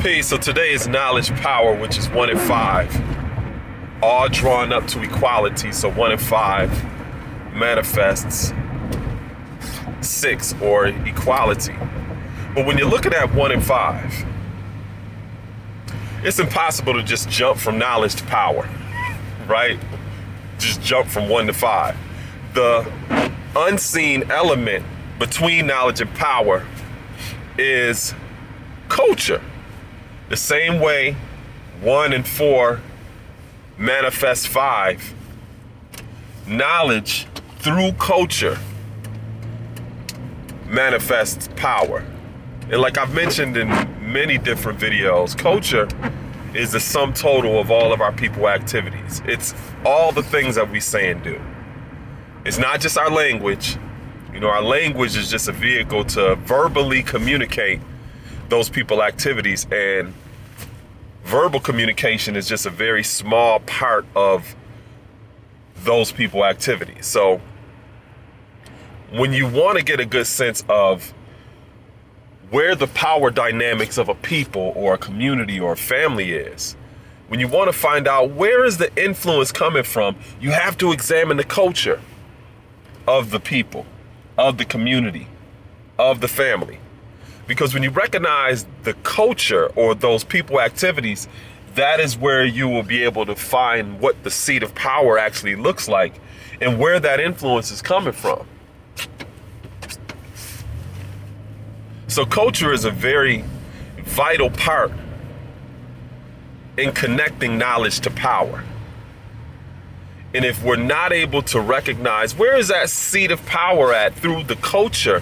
Peace. So today is knowledge power, which is 1 and 5. All drawn up to equality. So 1 and 5 manifests 6 or equality. But when you're looking at 1 and 5, it's impossible to just jump from knowledge to power, right? Just jump from 1 to 5. The unseen element between knowledge and power is culture. The same way 1 and 4 manifest 5, knowledge through culture manifests power. And like I've mentioned in many different videos, culture is the sum total of all of our people activities. It's all the things that we say and do. It's not just our language. You know, our language is just a vehicle to verbally communicate those people activities, and verbal communication is just a very small part of those people activities. So when you want to get a good sense of where the power dynamics of a people or a community or a family is, when you want to find out where is the influence coming from, you have to examine the culture of the people, of the community, of the family. Because when you recognize the culture or those people activities, that is where you will be able to find what the seat of power actually looks like and where that influence is coming from. So culture is a very vital part in connecting knowledge to power. And if we're not able to recognize where is that seat of power at through the culture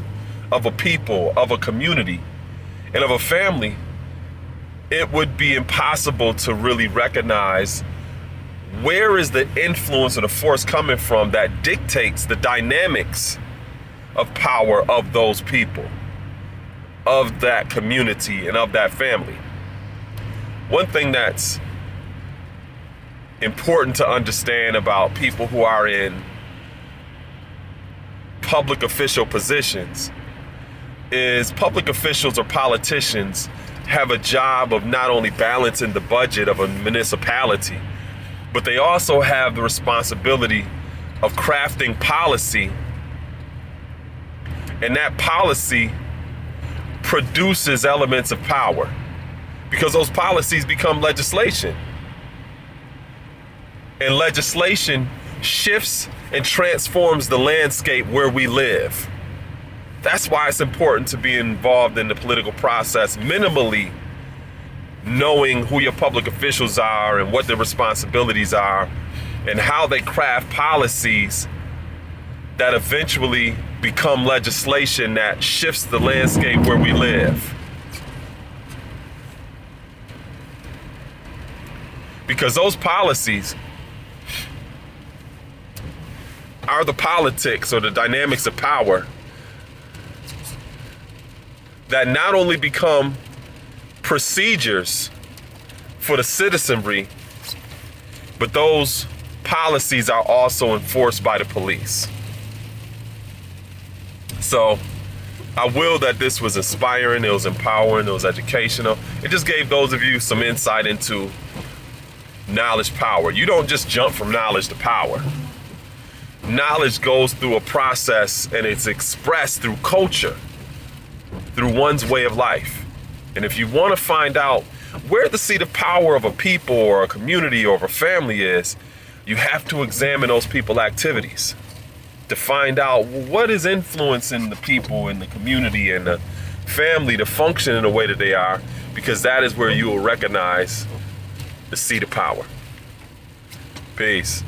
of a people, of a community, and of a family, it would be impossible to really recognize where is the influence or the force coming from that dictates the dynamics of power of those people, of that community, and of that family. One thing that's important to understand about people who are in public official positions is public officials or politicians have a job of not only balancing the budget of a municipality, but they also have the responsibility of crafting policy, and that policy produces elements of power because those policies become legislation. And legislation shifts and transforms the landscape where we live. That's why it's important to be involved in the political process, minimally knowing who your public officials are and what their responsibilities are and how they craft policies that eventually become legislation that shifts the landscape where we live. Because those policies are the politics or the dynamics of power that not only become procedures for the citizenry, but those policies are also enforced by the police. So I will that this was inspiring, it was empowering, it was educational. It just gave those of you some insight into knowledge power. You don't just jump from knowledge to power. Knowledge goes through a process and it's expressed through culture, through one's way of life. And if you want to find out where the seat of power of a people or a community or of a family is, you have to examine those people activities to find out what is influencing the people in the community and the family to function in the way that they are, because that is where you will recognize the seat of power. Peace.